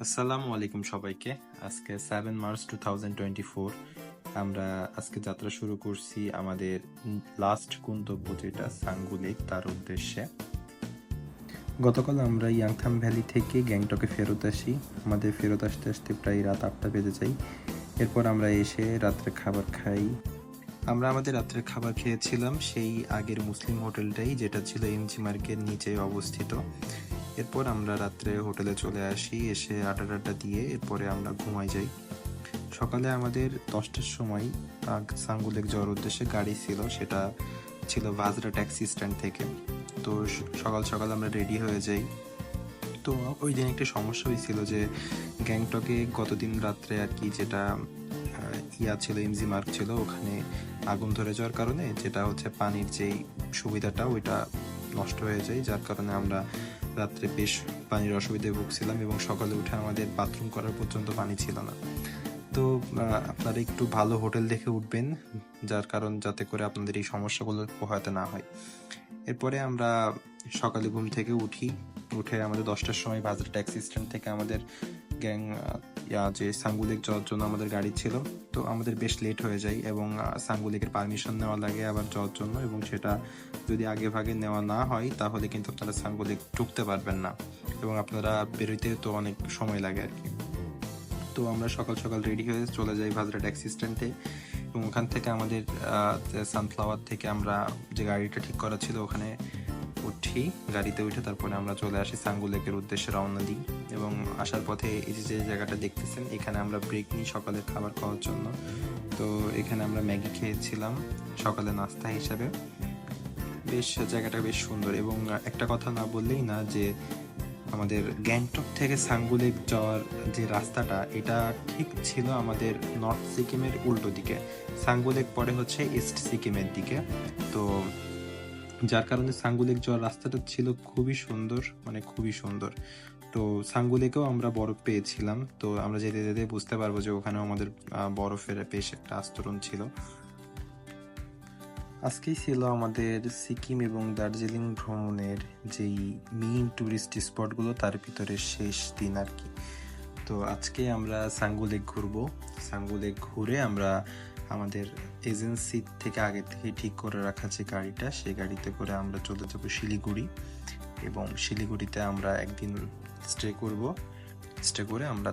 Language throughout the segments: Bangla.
আসসালামু আলাইকুম সবাইকে। আজকে 7 মার্চ 2024 আমরা আজকে যাত্রা শুরু করছি আমাদের লাস্ট গন্তব্য যেটা সাঙ্গু লেক তার উদ্দেশ্যে। গতকাল আমরা ইয়াংথাম ভ্যালি থেকে গ্যাংটকে ফেরত আসি। আমাদের ফেরত আসতে আসতে প্রায় রাত 8টা বেজে যায়। এরপর আমরা এসে রাত্রে খাবার খাই। আমরা আমাদের রাত্রের খাবার খেয়েছিলাম সেই আগের মুসলিম হোটেলটাই, যেটা ছিল এমজি মার্কের নিচে অবস্থিত। এরপর আমরা রাত্রে হোটেলে চলে আসি, এসে আড্ডা দিয়ে এরপরে আমরা ঘুমাই যাই। সকালে আমাদের 10টার সময় সাঙ্গু লেক যাওয়ার উদ্দেশ্যে গাড়ি ছিল, সেটা ছিল ভাজরা ট্যাক্সি স্ট্যান্ড থেকে। তো সকাল সকাল আমরা রেডি হয়ে যাই। তো ওই দিন একটা সমস্যা হয়েছিল যে গ্যাংটকে গতদিন রাত্রে আর কি যেটা ছিল, এমজি মার্ক ছিল, ওখানে আগুন ধরে যাওয়ার কারণে যেটা হচ্ছে পানির যেই সুবিধাটা ওইটা নষ্ট হয়ে যায়, যার কারণে আমরা রাত্রে বেশ পানির অসুবিধায় ভুগছিলাম এবং সকালে উঠে আমাদের বাথরুম করার পর্যন্ত পানি ছিল না। তো আপনারা একটু ভালো হোটেল দেখে উঠবেন, যার কারণ যাতে করে আপনাদের এই সমস্যাগুলো পোহাতে না হয়। এরপরে আমরা সকালে ঘুম থেকে উঠে আমাদের 10টার সময় ভাজরা ট্যাক্সি স্ট্যান্ড থেকে আমাদের গ্যাং যে সাঙ্গু লেক যাওয়ার জন্য আমাদের গাড়ি ছিল। তো আমাদের বেশ লেট হয়ে যায় এবং সাঙ্গু লেকের পারমিশন নেওয়া লাগে আবার যাওয়ার জন্য, এবং সেটা যদি আগে ভাগে নেওয়া না হয় তাহলে কিন্তু আপনারা সাঙ্গু লেক ঢুকতে পারবেন না এবং আপনারা বেরোইতে তো অনেক সময় লাগে আর কি। তো আমরা সকাল সকাল রেডি হয়ে চলে যাই ভাজরা ট্যাক্সি স্ট্যান্ডে এবং ওখান থেকে আমাদের সানফ্লাওয়ার থেকে আমরা যে গাড়িটা ঠিক করা ছিল ওখানে উঠি। গাড়িতে উঠে তারপরে আমরা চলে আসি সাঙ্গু লেকের উদ্দেশ্যে রওনা দিই এবং আসার পথে এই যে জায়গাটা দেখতেছেন এখানে আমরা ব্রেক নিই সকালের খাবার খাওয়ার জন্য। তো এখানে আমরা ম্যাগি খেয়েছিলাম সকালে নাস্তা হিসাবে। বেশ জায়গাটা বেশ সুন্দর এবং একটা কথা না বললেই না যে আমাদের গ্যাংটক থেকে সাঙ্গু লেক যাওয়ার যে রাস্তাটা এটা ঠিক ছিল আমাদের নর্থ সিকিমের উল্টো দিকে। সাঙ্গু লেক পরে হচ্ছে ইস্ট সিকিমের দিকে। তো যার কারণে সাঙ্গু লেক যাওয়ার রাস্তাটা ছিল খুবই সুন্দর, মানে খুবই সুন্দর। তো সাঙ্গু লেকেও আমরা বরফ পেয়েছিলাম। তো আমরা যেতে যেতে বুঝতে পারবো যে ওখানেও আমাদের বরফের বেশ একটা আস্তরণ ছিল। আজকেই ছিল আমাদের সিকিম এবং দার্জিলিং ভ্রমণের যেই মেইন টুরিস্ট স্পটগুলো তার ভিতরে শেষ দিন আর কি। তো আজকে আমরা সাঙ্গু লেক ঘুরবো। সাঙ্গু লেক ঘুরে আমরা আমাদের এজেন্সি থেকে আগে থেকে ঠিক করে রাখা যে গাড়িটা, সেই গাড়িতে করে আমরা চলে যাব শিলিগুড়ি এবং শিলিগুড়িতে আমরা একদিন স্টে করে আমরা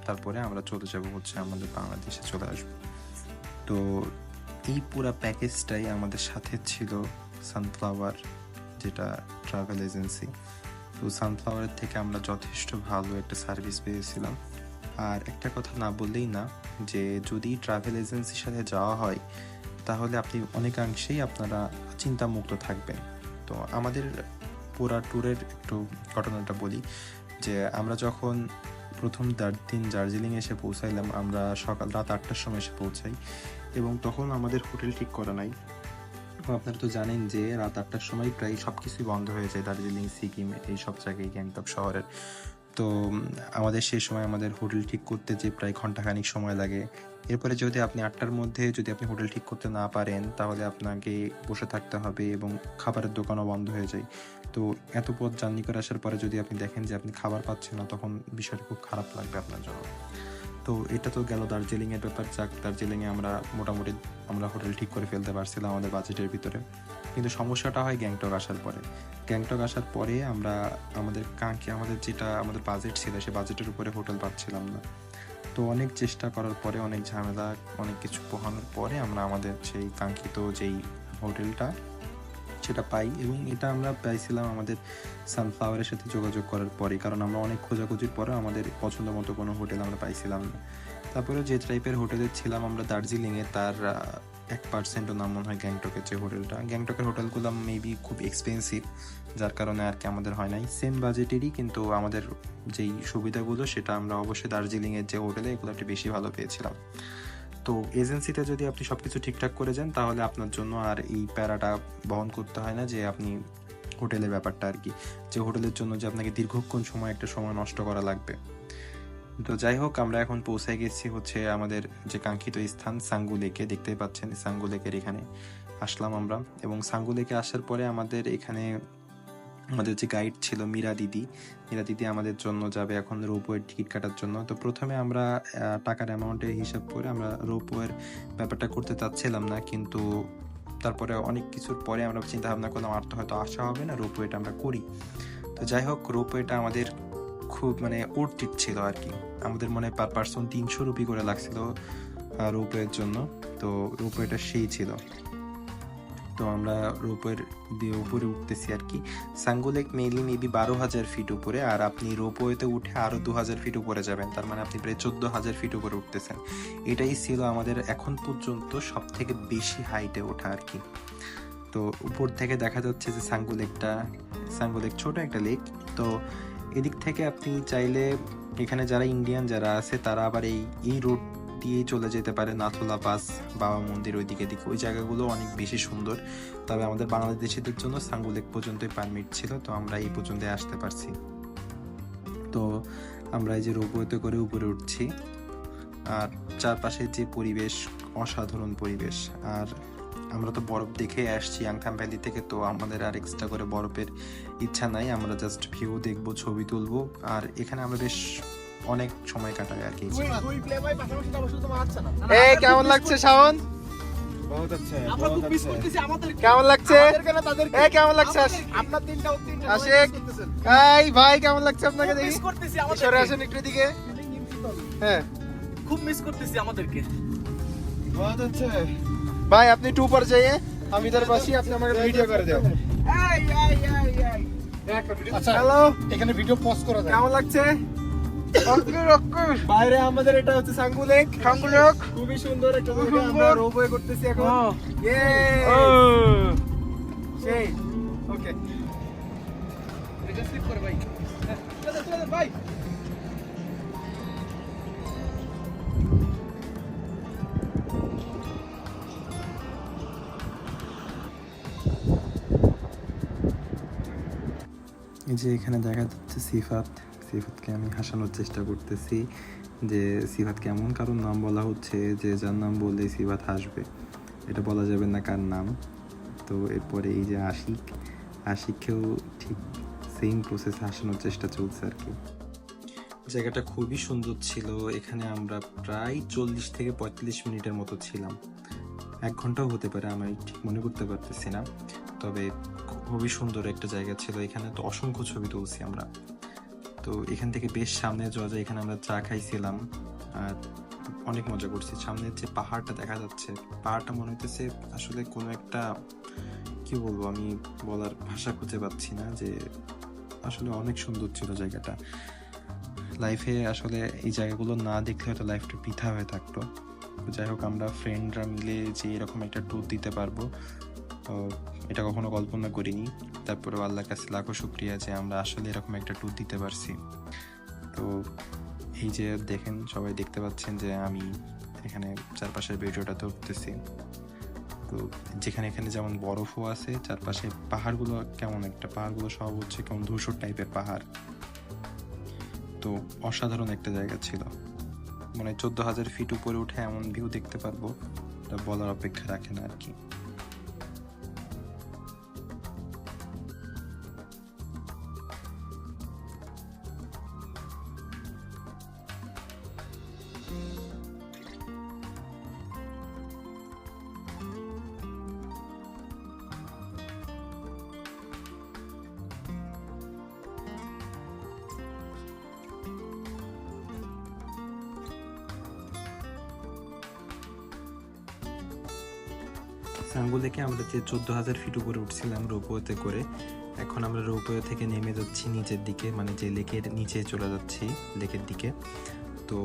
তারপরে আমরা চলে যাব হচ্ছে আমাদের বাংলাদেশে চলে আসবো। তো এই পুরা প্যাকেজটাই আমাদের সাথে ছিল সানফ্লাওয়ার, যেটা ট্রাভেল এজেন্সি। তো সানফ্লাওয়ারের থেকে আমরা যথেষ্ট ভালো একটা সার্ভিস পেয়েছিলাম। আর একটা কথা না বললেই না যে যদি ট্রাভেল এজেন্সির সাথে যাওয়া হয় তাহলে আপনি অনেকাংশেই আপনারা চিন্তামুক্ত থাকবেন। তো আমাদের পুরা ট্যুরের একটু ঘটনাটা বলি যে আমরা যখন প্রথম দিন দার্জিলিং এসে পৌঁছাইলাম, আমরা রাত 8টার সময় এসে পৌঁছাই এবং তখন আমাদের হোটেল ঠিক করা নাই। আপনারা তো জানেন যে রাত 8টার সময় প্রায় সব কিছুই বন্ধ হয়ে যায় দার্জিলিং, সিকিম, এই সব জায়গায়, গ্যাংটক শহরের। তো আমাদের সেই সময় আমাদের হোটেল ঠিক করতে যে প্রায় ঘন্টাখানিক সময় লাগে। এরপরে যদি আপনি 8টার মধ্যে যদি আপনি হোটেল ঠিক করতে না পারেন তাহলে আপনাকে বসে থাকতে হবে এবং খাবারের দোকানও বন্ধ হয়ে যায়। তো এত পথ জার্নি করে আসার পরে যদি আপনি দেখেন যে আপনি খাবার পাচ্ছেন না, তখন বিষয়টা খুব খারাপ লাগবে আপনার জন্য। তো এটা তো গেল দার্জিলিংয়ের ব্যাপার। যাক, দার্জিলিংয়ে আমরা মোটামুটি হোটেল ঠিক করে ফেলতে পারছিলাম আমাদের বাজেটের ভিতরে। কিন্তু সমস্যাটা হয় গ্যাংটক আসার পরে। গ্যাংটক আসার পরে আমরা আমাদের যেটা আমাদের বাজেট ছিল সেই বাজেটের উপরে হোটেল পাচ্ছিলাম না। তো অনেক চেষ্টা করার পরে, অনেক ঝামেলা, অনেক কিছু পোহানোর পরে আমরা আমাদের সেই কাঙ্ক্ষিত যেই হোটেলটা সেটা পাই এবং এটা আমরা পাইছিলাম আমাদের সানফ্লাওয়ারের সাথে যোগাযোগ করার পরে, কারণ আমরা অনেক খোঁজাখুঁজির পরে আমাদের পছন্দ মতো কোনো হোটেল আমরা পাইছিলাম না। তারপরেও যে টাইপের হোটেলে ছিলাম আমরা দার্জিলিংয়ে, তার 1%ও নাম মনে হয় গ্যাংটকের যে হোটেলটা। গ্যাংটকের হোটেলগুলো মেবি খুব এক্সপেন্সিভ, যার কারণে আর কি আমাদের হয় নাই। সেম বাজেটেরই কিন্তু আমাদের যেই সুবিধাগুলো সেটা আমরা অবশ্যই দার্জিলিংয়ের যে হোটেলে এগুলো একটু বেশি ভালো পেয়েছিলাম। তো এজেন্সিতে যদি আপনি সবকিছু ঠিকঠাক করে যান তাহলে আপনার জন্য আর এই প্যারাটা বহন করতে হয় না যে আপনি হোটেলের ব্যাপারটা আর কি, যে হোটেলের জন্য যে আপনাকে দীর্ঘক্ষণ একটা সময় নষ্ট করা লাগবে। তো যাই হোক, আমরা এখন পৌঁছে গেছি হচ্ছে আমাদের যে কাঙ্ক্ষিত স্থান সাঙ্গু লেকে। দেখতেই পাচ্ছেন সাঙ্গু লেকের এখানে আসলাম আমরা এবং সাঙ্গু লেকে আসার পরে আমাদের এখানে আমাদের যে গাইড ছিল মীরা দিদি আমাদের জন্য যাবে এখন রোপওয়ের টিকিট কাটার জন্য। তো প্রথমে আমরা টাকার অ্যামাউন্টের হিসাব করে আমরা রোপওয়ের ব্যাপারটা করতে চাচ্ছিলাম না, কিন্তু তারপরে অনেক কিছুর পরে আমরা চিন্তা ভাবনা করলাম আর তো হয়তো আসা হবে না, রোপওয়েটা আমরা করি। তো যাই হোক, রোপওয়েটা আমাদের খুব মানে উর্টিট ছিল আর কি। আমাদের মনে হয় পার পার্সন 300 রুপি করে লাগছিল রোপওয়ের জন্য। তো রোপওয়েটা সেই ছিল। তো আমরা রোপওয়ের দিয়ে উপরে উঠতেছি আর কি। সাঙ্গু লেক মেবি 12,000 ফিট উপরে, আর আপনি রোপওয়েতে উঠে আরো 2,000 ফিট উপরে যাবেন, তার মানে আপনি প্রায় 14,000 ফিট উপরে উঠতেছেন। এটাই ছিল আমাদের এখন পর্যন্ত সব থেকে বেশি হাইটে ওঠা আর কি। তো উপর থেকে দেখা যাচ্ছে যে সাঙ্গু লেক ছোট একটা লেক। তো এদিক থেকে আপনি চাইলে এখানে যারা ইন্ডিয়ান যারা আছে তারা আবার এই রোড দিয়ে চলে যেতে পারে নাথুলা পাস, বাবা মন্দির ওই দিকে ওই জায়গাগুলো অনেক বেশি সুন্দর। তবে আমাদের বাংলাদেশিদের জন্য সাঙ্গু লেক পর্যন্তই পারমিট ছিল, তো আমরা এই পর্যন্ত আসতে পারছি। তো আমরা এই যে রোপওয়েতে করে উপরে উঠছি, আর চারপাশে যে পরিবেশ, অসাধারণ পরিবেশ। আর আমরা তো বরফ দেখে আসছি ইয়াংথাম ভ্যালি থেকে, তো আমাদের আর এক্সট্রা করে বরফের ইচ্ছা নাই, আমরা জাস্ট ভিউ দেখবো, ছবি তুলবো। আর এখানে আমরা বেশ অনেক সময় কাটাই আর কি। এই কেমন লাগছে শাওন? কেমন লাগছে? এই কেমন লাগছে আশিক? এই ভাই কেমন লাগছে আপনাকে দেখি? সরে আসেন একটু দিকে। হ্যাঁ, খুব মিস করতেছি আমাদেরকে। ভাই আপনি টু पर जाइए, हम इधर बसी, আপনি আমাকে ভিডিও করে দাও। আচ্ছা হ্যালো, এখানে ভিডিও পজ করা যায়। কেমন লাগছে? বাইরে আমাদের এটা হচ্ছে সাঙ্গু লেক। খুবই সুন্দর একটা জায়গা, আমরা রোপওয়ে করতেছি এখন। ইয়ে সেই ওকে, এটা স্লিপ করে ভাই। চলো ভাই। এই যে এখানে দেখা যাচ্ছে সিফাতকে আমি হাসানোর চেষ্টা করতেছি যে সিফাত কেমন, কারণ নাম বলা হচ্ছে যে যার নাম বললে সিফাত হাসবে, এটা বলা যাবে না কার নাম। তো এরপরে এই যে আশিককেও ঠিক সেম প্রসেস হাসানোর চেষ্টা চলছে আর কি। জায়গাটা খুবই সুন্দর ছিল, এখানে আমরা প্রায় 40 থেকে 45 মিনিটের মতো ছিলাম। 1 ঘন্টাও হতে পারে, আমি ঠিক মনে করতে পারতেছি না, তবে খুবই সুন্দর একটা জায়গা ছিল। এখানে তো অসংখ্য ছবি তুলছি আমরা। তো এখান থেকে বেশ সামনে যাওয়া যায়, এখানে আমরা চা খাইছিলাম আর অনেক মজা করছি। সামনের যে পাহাড়টা দেখা যাচ্ছে, পাহাড়টা মনে হইতেছে আসলে কোনো একটা, কি বলবো, আমি বলার ভাষা খুঁজে পাচ্ছি না, যে আসলে অনেক সুন্দর ছিল জায়গাটা। লাইফে আসলে এই জায়গাগুলো না দেখলে হয়তো লাইফটা বৃথা হয়ে থাকতো। যাই হোক, আমরা ফ্রেন্ডরা মিলে যে এরকম একটা ট্যুর দিতে পারবো এটা কখনো কল্পনা করিনি। তারপরে আল্লাহর কাছে লাখো শুকরিয়া যে আমরা আসলে এরকম একটা ট্যুর দিতে পারছি। তো এই যে দেখেন, সবাই দেখতে পাচ্ছেন যে আমি এখানে চারপাশের ভিডিওটা ধরতেছি। তো যেখানে এখানে যেমন বরফও আছে, চারপাশে পাহাড়গুলো পাহাড়গুলো সব হচ্ছে কেমন ধূসর টাইপের পাহাড়। তো অসাধারণ একটা জায়গা ছিল, মানে 14,000 ফিট উপরে উঠে এমন ভিউ দেখতে পারবো, এটা বলার অপেক্ষা রাখে না আর কি। সাঙ্গু লেকে আমরা যে 14,000 ফিট উপরে উঠছিলাম রোপওয়েতে করে, এখন আমরা রোপওয়ে থেকে নেমে যাচ্ছি নিচের দিকে, মানে যে লেকের নিচে চলে যাচ্ছি লেকের দিকে। তো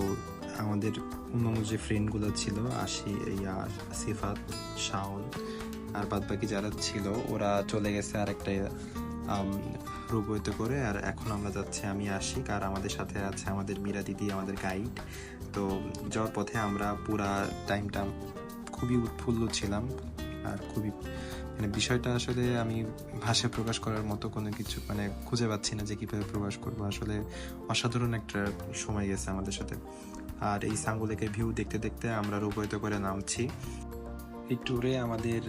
আমাদের অন্যান্য যে ফ্রেন্ডগুলো ছিল, সিফাত, শাওন আর বাদবাকি যারা ছিল, ওরা চলে গেছে আর একটা রোপওয়েতে করে। আর এখন আমরা যাচ্ছি আমি আশিক, আর আমাদের সাথে আছে আমাদের মীরা দিদি, আমাদের গাইড। তো যাওয়ার পথে আমরা পুরা টাইমটা খুবই উৎফুল্ল ছিলাম, আর খুবই মানে বিষয়টা আসলে আমি ভাষায় প্রকাশ করার মতো কোনো কিছু মানে খুঁজে পাচ্ছি না যে কীভাবে প্রকাশ করবো। আসলে অসাধারণ একটা সময় গেছে আমাদের সাথে। আর এই সাঙ্গু লেকের ভিউ দেখতে দেখতে আমরা রোপওয়েতে করে নামছি। এই ট্যুরে আমাদের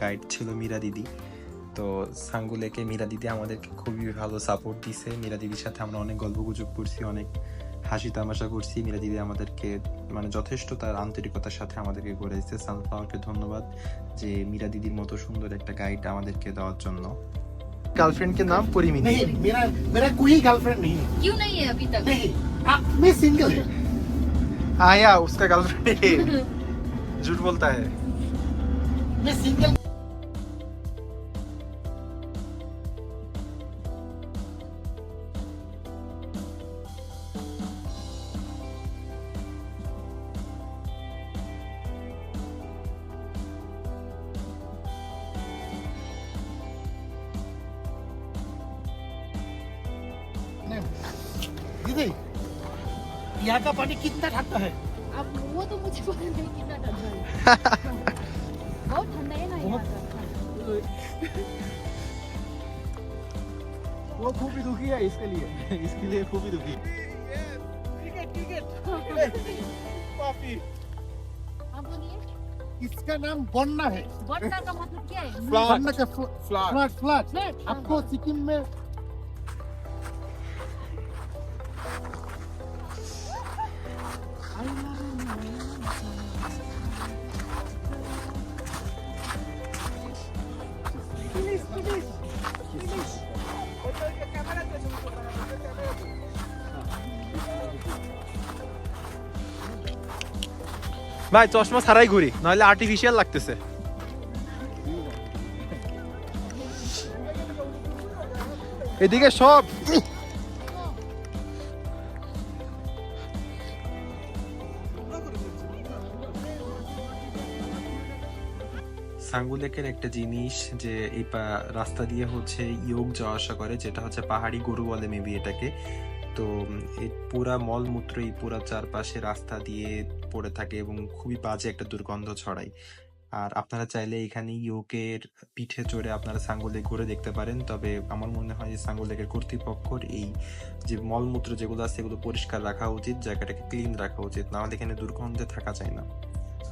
গাইড ছিল মীরা দিদি। তো সাঙ্গু লেকে মীরা দিদি আমাদেরকে খুবই ভালো সাপোর্ট দিছে। মীরা দিদির সাথে আমরা অনেক গল্প গুজব করছি, অনেক হাসি তামাশা করছি। মীরা দিদি আমাদেরকে মানে যথেষ্ট তার আন্তরিকতার সাথে আমাদেরকে ঘুরাইছে। সানফ্লাওয়ারকে ধন্যবাদ যে মীরা দিদির মতো সুন্দর একটা গাইড আমাদেরকে দেওয়ার জন্য। গার্লফ্রেন্ড के नाम परिमीत। नहीं, मेरा मेरा कोई गर्लफ्रेंड नहीं है। क्यों नहीं है अभी तक? नहीं, मैं सिंगल है। आया उसका गर्लफ्रेंड है, झूठ बोलता है। मैं सिंगल। दीदी, यहाँ का पानी कितना ठंडा है? अब वो तो मुझे पता नहीं कितना ठंडा है। बहुत ठंडा है ना यहाँ का। वो खूबी दुखी है इसके लिए, इसके लिए खूबी दुखी। आप बोलिए, इसका नाम बन्ना है। बट्टा का मतलब क्या है? बन्ना का फ्लड फ्लड। फ्लड। आपको सिक्किम में ভাই চশমা ছাড়াই ঘুরি, নাহলে আর্টিফিশিয়াল লাগতেছে। এদিকে সব সাঙ্গু লেকের একটা জিনিস যে এই রাস্তা দিয়ে হচ্ছে ইয়োগ যাওয়া আসা করে, যেটা হচ্ছে পাহাড়ি গরু বলে মেবি এটাকে। তো এই পুরা মলমূত্র এই পুরা চারপাশে রাস্তা দিয়ে পড়ে থাকে এবং খুবই বাজে একটা দুর্গন্ধ ছড়ায়। আর আপনারা চাইলে এখানে ইয়োকের পিঠে চড়ে আপনারা সাঙ্গু লেক ঘুরে দেখতে পারেন। তবে আমার মনে হয় যে সাঙ্গু লেকের কর্তৃপক্ষের এই যে মলমূত্র যেগুলো আছে এগুলো পরিষ্কার রাখা উচিত, জায়গাটাকে ক্লিন রাখা উচিত, নাহলে এখানে দুর্গন্ধে থাকা যায় না।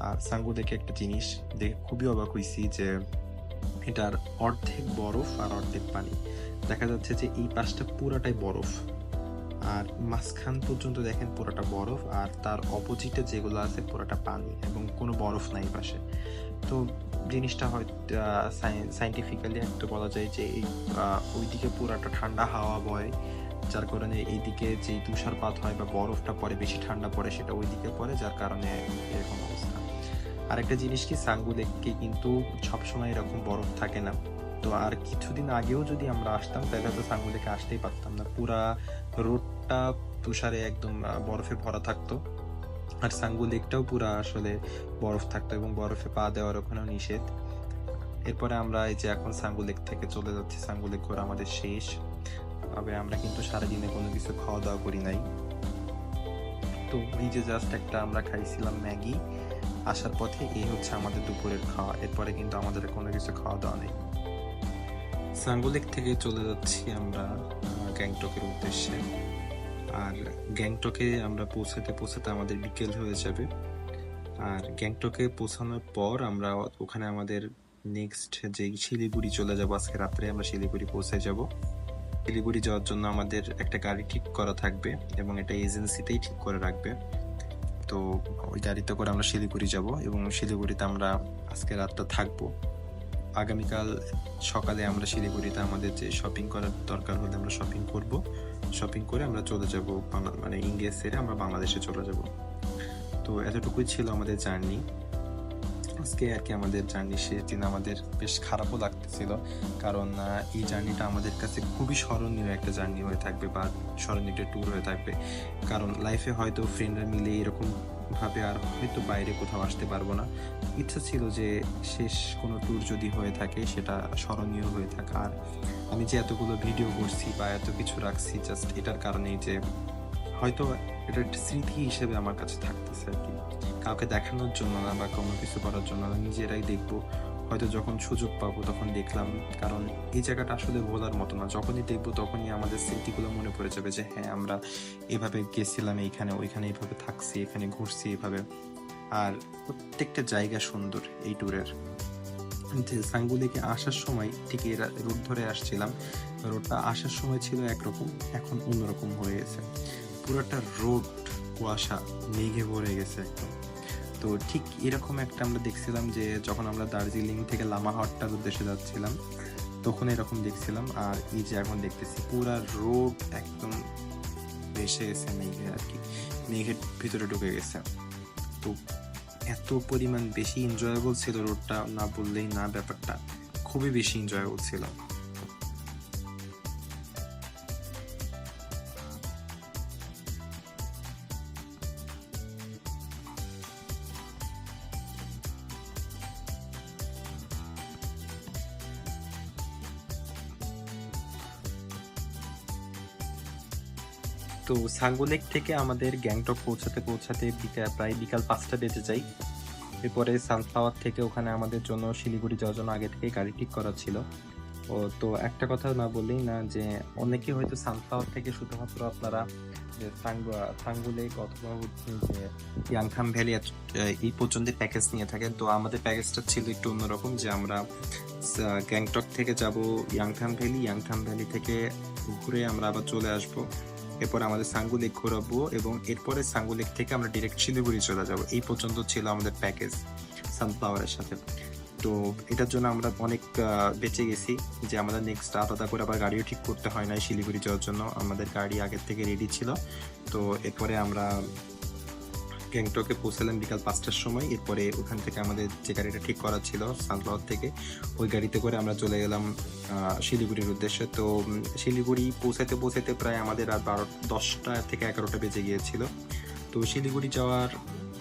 আর সাঙ্গু লেকে একটা জিনিস দেখে খুবই অবাক হয়েছি যে এটার অর্ধেক বরফ আর অর্ধেক পানি। দেখা যাচ্ছে যে এই পাশটা পুরাটাই বরফ আর মাঝখান পর্যন্ত দেখেন পুরোটা বরফ, আর তার অপোজিটে যেগুলো আছে পুরোটা পানি এবং কোনো বরফ নাই পাশে। তো জিনিসটা হয়তো সাইন্টিফিক্যালি একটু বলা যায় যে এই ওইদিকে পুরাটা ঠান্ডা হাওয়া বয়, যার কারণে এইদিকে যে তুষারপাত হয় বা বরফটা পড়ে বেশি ঠান্ডা পড়ে সেটা ওইদিকে পড়ে, যার কারণে এরকম অবস্থা। আরেকটা জিনিস কি, সাঙ্গু লেকে কিন্তু সবসময় এরকম বরফ থাকে না। তো আর কিছুদিন আগেও যদি আমরা আসতাম তাহলে তো সাঙ্গু লেকে আসতেই পারতাম না, পুরা রোডটা তুষারে একদম বরফে ভরা থাকতো। আর সাঙ্গু লেকটাও পুরা আসলে বরফ থাকতো এবং বরফে পা দেওয়ার ওখানেও নিষেধ। এরপরে আমরা এই যে এখন সাঙ্গু লেক থেকে চলে যাচ্ছি, সাঙ্গু লেক ঘোরা আমাদের শেষ। তবে আমরা কিন্তু সারাদিনে কোনো কিছু খাওয়া দাওয়া করি নাই। তো এই যে জাস্ট একটা আমরা খাইছিলাম ম্যাগি আসার পথে, এই হচ্ছে আমাদের দুপুরের খাওয়া। এরপরে কিন্তু আমাদের কোনো কিছু খাওয়া দাওয়া নেই। সাঙ্গু লেক থেকে চলে যাচ্ছি আমরা গ্যাংটকের উদ্দেশ্যে। আর গ্যাংটকে আমরা পৌঁছাতে আমাদের বিকেল হয়ে যাবে। আর গ্যাংটকে পৌঁছানোর পর আমরা ওখানে আমাদের নেক্সট যে শিলিগুড়ি চলে যাব, আজকে রাত্রে আমরা শিলিগুড়ি পৌঁছে যাব। শিলিগুড়ি যাওয়ার জন্য আমাদের একটা গাড়ি ঠিক করা থাকবে এবং এটা এজেন্সিতেই ঠিক করে রাখবে। তো ওই গাড়িতে করে আমরা শিলিগুড়ি যাব এবং শিলিগুড়িতে আমরা আজকে রাতটা থাকবো। আগামীকাল সকালে আমরা শিলিগুড়িতে আমাদের যে শপিং করার দরকার হলে আমরা শপিং করব। শপিং করে আমরা চলে যাব মানে ইন্ডিয়া ছেড়ে আমরা বাংলাদেশে চলে যাব। তো এতটুকুই ছিল আমাদের জার্নি আজকে আর কি। আমাদের জার্নি শেষ দিন আমাদের বেশ খারাপও লাগতেছিল, কারণ এই জার্নিটা আমাদের কাছে খুবই স্মরণীয় একটা জার্নি হয়ে থাকবে বা স্মরণীয় একটা ট্যুর হয়ে থাকবে। কারণ লাইফে হয়তো ফ্রেন্ডরা মিলে এরকম ভাবে আর হয়তো বাইরে কোথাও আসতে পারবো না। ইচ্ছা ছিল যে শেষ কোনো ট্যুর যদি হয়ে থাকে সেটা স্মরণীয় হয়ে থাকে। আর আমি যে এতগুলো ভিডিও করছি বা এত কিছু রাখছি জাস্ট এটার কারণেই যে হয়তো এটা একটা স্মৃতি হিসেবে আমার কাছে থাকতেছে আর কি, কাউকে দেখানোর জন্য না বা কোনো কিছু করার জন্য না, নিজেরাই দেখবো। হয়তো যখন সুযোগ পাবো তখন দেখলাম, কারণ এই জায়গাটা আসলে ভোলার মতো না। যখনই দেখবো তখনই আমাদের স্মৃতিগুলো মনে পড়ে যাবে যে হ্যাঁ আমরা এভাবে গেছিলাম, এইখানে ওইখানে এইভাবে থাকছি, এখানে ঘুরছি এভাবে। আর প্রত্যেকটা জায়গা সুন্দর এই ট্যুরের। যে সাঙ্গু লেকে আসার সময় ঠিক এই রোড ধরে আসছিলাম, রোডটা আসার সময় ছিল একরকম, এখন অন্যরকম হয়ে গেছে। পুরোটা রোড কুয়াশা মেঘে ভরে গেছে একদম। তো ঠিক এরকম একটা আমরা দেখছিলাম যে যখন আমরা দার্জিলিং থেকে লামাহট্টার উদ্দেশ্যে যাচ্ছিলাম তখন এরকম দেখছিলাম। আর এই যে এখন দেখতেছি পুরা রোড একদম ভেসে গেছে মেঘে আর কি, মেঘের ভিতরে ঢুকে গেছে। তো এত পরিমাণ বেশি এনজয়েবল ছিল রোডটা, না বললেই না, ব্যাপারটা খুবই বেশি এনজয়েবল ছিল। তো সাঙ্গু লেক থেকে আমাদের গ্যাংটক পৌঁছাতে পৌঁছাতে প্রায় বিকাল 5টা বেজে যায়। এরপরে সানফ্লাওয়ার থেকে ওখানে আমাদের জন্য শিলিগুড়ি যাওয়ার জন্য আগে থেকে গাড়ি ঠিক করা ছিল। তো একটা কথা না বললেই না যে অনেকে হয়তো সানফ্লাওয়ার থেকে শুধুমাত্র আপনারা যে সাঙ্গু লেক অথবা হচ্ছে যে ইয়াংথাম ভ্যালি এই পর্যন্ত প্যাকেজ নিয়ে থাকেন। তো আমাদের প্যাকেজটা ছিল একটু অন্যরকম, যে আমরা গ্যাংটক থেকে যাব ইয়াংথাম ভ্যালি থেকে ঘুরে আমরা আবার চলে আসবো, এরপর আমাদের সাঙ্গু লেক ঘোরাবো এবং এরপরে সাঙ্গু লেক থেকে আমরা ডিরেক্ট শিলিগুড়ি চলে যাব। এই পর্যন্ত ছিল আমাদের প্যাকেজ সানফ্লাওয়ারের সাথে। তো এটার জন্য আমরা অনেক বেঁচে গেছি যে আমাদের নেক্সট আলাদা করে আবার গাড়িও ঠিক করতে হয় না শিলিগুড়ি যাওয়ার জন্য, আমাদের গাড়ি আগের থেকে রেডি ছিল। তো এরপরে আমরা গ্যাংটকে পৌঁছালাম বিকাল 5টার সময়। এরপরে ওখান থেকে আমাদের যে গাড়িটা ঠিক করা ছিল সানফ্লাওয়ার থেকে, ওই গাড়িতে করে আমরা চলে গেলাম শিলিগুড়ির উদ্দেশ্যে। তো শিলিগুড়ি পৌঁছাতে প্রায় আমাদের আর 10টা থেকে 11টা বেজে গিয়েছিল। তো শিলিগুড়ি যাওয়ার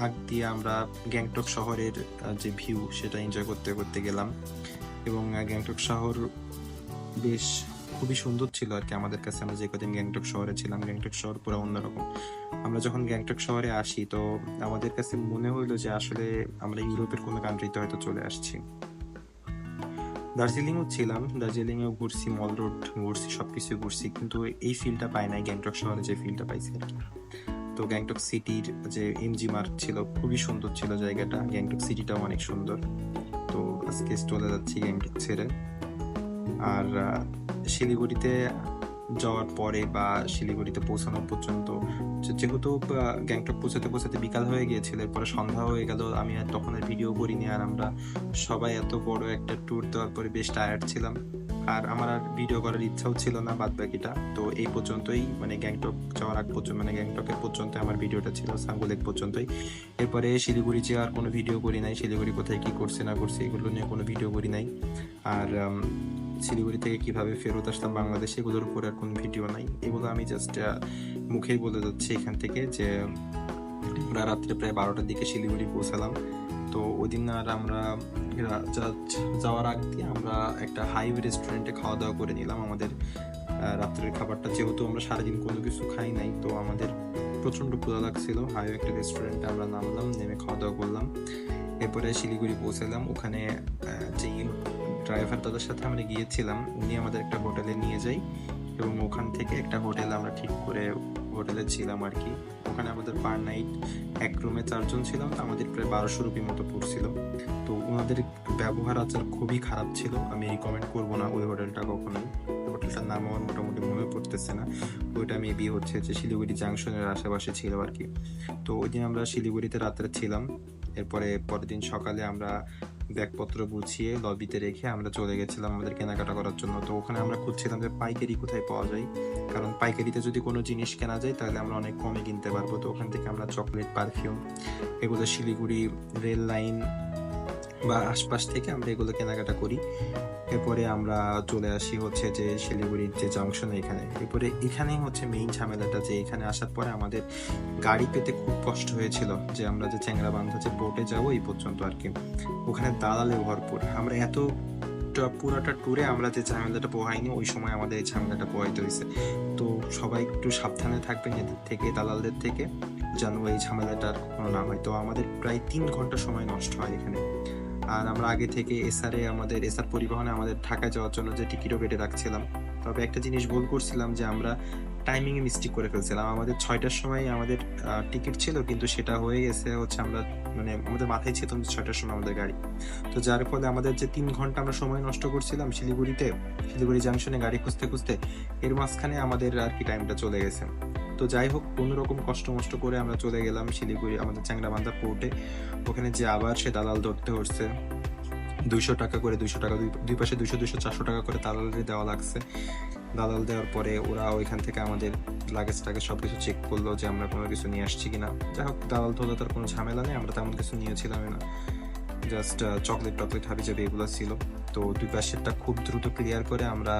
আগ দিয়ে আমরা গ্যাংটক শহরের যে ভিউ সেটা এনজয় করতে করতে গেলাম এবং গ্যাংটক শহর বেশ খুবই সুন্দর ছিল আর কি আমাদের কাছে। আমরা যে কদিন গ্যাংটক শহরে ছিলাম, গ্যাংটক শহর পুরো অন্যরকম। আমরা যখন গ্যাংটক শহরে আসি তো আমাদের কাছে মনে হইলো যে আসলে আমরা ইউরোপের কোনো কান্ট্রিতে হয়তো চলে আসছি। দার্জিলিংও ছিলাম, দার্জিলিংয়েও ঘুরছি, মল রোড ঘুরছি, সবকিছু ঘুরছি, কিন্তু এই ফিলটা পাই নাই গ্যাংটক শহরে যে ফিলটা পাইছি আর কি। তো গ্যাংটক সিটির যে এমজি মার্গ ছিল খুবই সুন্দর ছিল জায়গাটা, গ্যাংটক সিটিটাও অনেক সুন্দর। তো আজকে চলে যাচ্ছি গ্যাংটক ছেড়ে। আর শিলিগুড়িতে যাওয়ার পরে বা শিলিগুড়িতে পৌঁছানোর পর্যন্ত যেহেতু গ্যাংটক পৌঁছাতে বিকাল হয়ে গিয়েছিল, এরপরে সন্ধ্যা হয়ে গেল, আমি আর তখন আর ভিডিও করিনি। আর আমরা সবাই এত বড় একটা ট্যুর দেওয়ার পরে বেশ টায়ার্ড ছিলাম, আর আমার আর ভিডিও করার ইচ্ছাও ছিল না বাদ বাকিটা। তো এই পর্যন্তই, মানে গ্যাংটক যাওয়ার আগ পর্যন্ত, মানে গ্যাংটকের পর্যন্ত আমার ভিডিওটা ছিল, সাঙ্গু লেক পর্যন্তই। এরপরে শিলিগুড়ি যাওয়ার কোনো ভিডিও করি নাই, শিলিগুড়ি কোথায় কি করছে না করছে এগুলো নিয়ে কোনো ভিডিও করি নাই। আর শিলিগুড়ি থেকে কিভাবে ফেরত আসলাম বাংলাদেশে এগুলোর উপরে আর কোনো ভিডিও নাই। এগুলো আমি জাস্ট মুখেই বলে যাচ্ছি এখান থেকে যে আমরা রাত্রে প্রায় 12টার দিকে শিলিগুড়ি পৌঁছালাম। তো ওই দিন আর আমরা যাওয়ার আগ দিয়ে আমরা একটা হাইওয়ে রেস্টুরেন্টে খাওয়া দাওয়া করে নিলাম আমাদের রাত্রের খাবারটা, যেহেতু আমরা সারাদিন কোনো কিছু খাই নাই। তো আমাদের প্রচণ্ড ক্ষুধা লাগছিল, হাইওয়ে একটা রেস্টুরেন্টে আমরা নামলাম, নেমে খাওয়া দাওয়া করলাম। এরপরে শিলিগুড়ি পৌঁছালাম। ওখানে যে ড্রাইভার দাদার সাথে আমরা গিয়েছিলাম উনি আমাদের একটা হোটেলে নিয়ে যাই এবং ওখান থেকে একটা হোটেল আমরা ঠিক করে হোটেলে ছিলাম আর কি। ওখানে আমাদের পার নাইট এক রুমে 4 জন ছিলাম, আমাদের প্রায় 1200 রুপি মতো পড়ছিল। তো ওনাদের ব্যবহার আচার খুবই খারাপ ছিল, আমি রিকমেন্ড করবো না ওই হোটেলটা কখনোই। হোটেলটার নাম আমার মোটামুটি মনে পড়তেছে না, ওইটা মেবি হচ্ছে যে শিলিগুড়ি জাংশনের আশেপাশে ছিল আর কি। তো ওই দিন আমরা শিলিগুড়িতে রাত্রে ছিলাম। এরপরে পরের দিন সকালে আমরা ব্যাগপত্র গুছিয়ে লবিতে রেখে আমরা চলে গেছিলাম আমাদের কেনাকাটা করার জন্য। তো ওখানে আমরা খুঁজছিলাম যে পাইকারি কোথায় পাওয়া যায়, কারণ পাইকারিতে যদি কোনো জিনিস কেনা যায় তাহলে আমরা অনেক কমে কিনতে পারবো। তো ওখান থেকে আমরা চকলেট, পারফিউম এগুলো শিলিগুড়ি রেল লাইন বা আশপাশ থেকে আমরা এগুলো কেনাকাটা করি। এরপরে আমরা চলে আসি হচ্ছে যে শিলিগুড়ির যে জাংশনে এখানে। এরপরে এখানেই হচ্ছে মেইন ঝামেলাটা, যে এখানে আসার পরে আমাদের গাড়ি পেতে খুব কষ্ট হয়েছিল, যে আমরা যে চ্যাংরাবান্ধা যে বোটে যাবো এই পর্যন্ত আর কি। ওখানে দালালে ভরপুর, আমরা এত পুরোটা ট্যুরে আমরা যে ঝামেলাটা পোহাইনি ওই সময় আমাদের এই ঝামেলাটা পোহাইতে হয়েছে। তো সবাই একটু সাবধানে থাকবেন এদের থেকে, দালালদের থেকে, যেন এই ঝামেলাটার কোনো না হয়। তো আমাদের প্রায় 3 ঘন্টা সময় নষ্ট হয় এখানে। আর আমরা আগে থেকে এসআর পরিবহনে আমাদের ঢাকা যাওয়ার জন্য যে টিকিটও কেটে রাখছিলাম। তবে একটা জিনিস ভুল করছিলাম, যে আমরা টাইমিং এ মিস্টেক করে ফেলছিলাম। আমাদের 6টার সময় আমাদের টিকিট ছিল, কিন্তু সেটা হয়ে গেছে হচ্ছে আমরা মানে আমাদের মাথায় ছিল যে 6টার সময় আমাদের গাড়ি। তো যার ফলে আমাদের যে 3 ঘন্টা আমরা সময় নষ্ট করছিলাম শিলিগুড়ি জাংশনে গাড়ি খুঁজতে খুঁজতে, এর মাঝখানে আমাদের আর কি টাইমটা চলে গেছে। তো যাই হোক, কোনো রকম কষ্ট মষ্ট করে আমরা চলে গেলাম শিলিগুড়ি আমাদের চ্যাংড়াবান্ধা পোর্টে। ওখানে যে আবার সে দালাল ধরতে হচ্ছে, 200 টাকা করে, 200 টাকা দুই পাশে 200 400 টাকা করে দালালের দেওয়া লাগছে। দালাল দেওয়ার পরে ওরা ওইখান থেকে আমাদের লাগেজ টাগেজ সবকিছু চেক করলো যে আমরা কোনো কিছু নিয়ে আসছি কিনা। যাই হোক, দালাল ধরলে তার কোনো ঝামেলা নেই, আমরা তেমন কিছু নিয়েছিলামই না, জাস্ট চকলেট টকলেট হাবি যাবে এগুলো ছিল। তো দুই পাশেরটা খুব দ্রুত ক্লিয়ার করে আমরা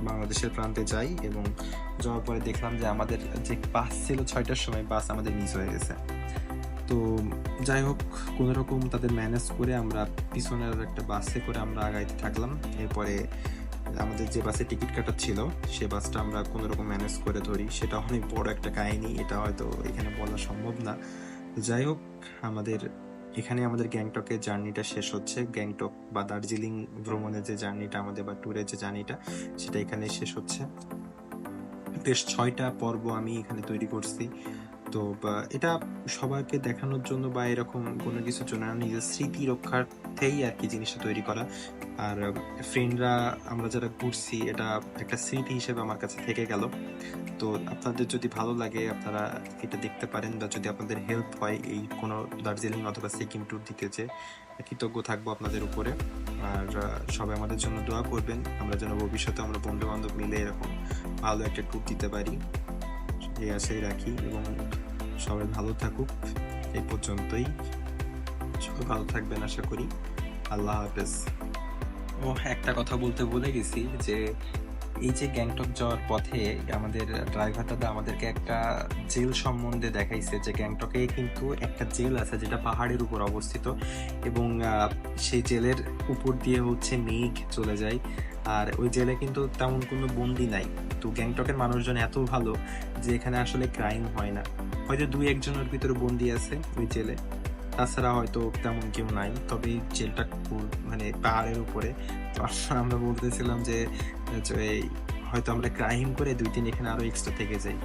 বাংলাদেশের প্রান্তে যাই, এবং যাওয়ার পরে দেখলাম যে আমাদের যে বাস ছিল 6টার সময়, বাস আমাদের মিস হয়ে গেছে। তো যাই হোক, কোনো রকম তাদের ম্যানেজ করে আমরা পিছনের একটা বাসে করে আমরা আগাইতে থাকলাম। এরপরে আমাদের যে বাসে টিকিট কাটার ছিল সে বাসটা আমরা কোনো রকম ম্যানেজ করে ধরি। সেটা অনেক বড় একটা কাহিনী, এটা হয়তো এখানে বলা সম্ভব না। যাই হোক, এখানে আমাদের গ্যাংটকের জার্নিটা শেষ হচ্ছে। গ্যাংটক বা দার্জিলিং ভ্রমণের যে জার্নিটা আমাদের বা ট্যুরের যে জার্নিটা, সেটা এখানে শেষ হচ্ছে। বেশ 6টা পর্ব আমি এখানে তৈরি করছি। তো এটা সবাইকে দেখানোর জন্য বা এরকম কোনো কিছুর জন্য না, নিজের স্মৃতি রক্ষার্থেই আর কি জিনিসটা তৈরি করা। আর ফ্রেন্ডরা আমরা যারা ঘুরছি, এটা একটা স্মৃতি হিসেবে আমার কাছে থেকে গেল। তো আপনাদের যদি ভালো লাগে আপনারা এটা দেখতে পারেন, বা যদি আপনাদের হেল্প হয় এই কোনো দার্জিলিং অথবা সিকিম ট্যুর দিতে, যে কৃতজ্ঞ থাকবো আপনাদের উপরে। আর সবাই আমাদের জন্য দোয়া করবেন, আমরা যেন ভবিষ্যতে আমরা বন্ধু বান্ধব মিলে এরকম ভালো একটা ট্যুর দিতে পারি, এই আশাই রাখি। এবং সবাই ভালো থাকুক, এই পর্যন্তই। সবাই ভালো থাকবেন আশা করি। আল্লাহ হাফেজ। ও একটা কথা বলতে ভুলে গেছি, যে এই যে গ্যাংটক যাওয়ার পথে আমাদের ড্রাইভার দাদা আমাদেরকে একটা জেল সম্বন্ধে দেখাইছে, যে গ্যাংটকে কিন্তু একটা জেল আছে যেটা পাহাড়ের উপর অবস্থিত, এবং সেই জেলের উপর দিয়ে হচ্ছে মেঘ চলে যায়। আর ওই জেলে কিন্তু তেমন কোনো বন্দি নাই। তো গ্যাংটকের মানুষজন এত ভালো যে এখানে আসলে ক্রাইম হয় না। হয়তো 2-1জনের ভিতরে বন্দি আছে ওই জেলে, তাছাড়া হয়তো তেমন কেউ নাই। তবে এই জেলটা মানে পাহাড়ের উপরে। তো আমরা বলতেছিলাম যে হয়তো আমরা ক্রাইম করে 2-3 এখানে আরো এক্সট্রা থেকে যাই।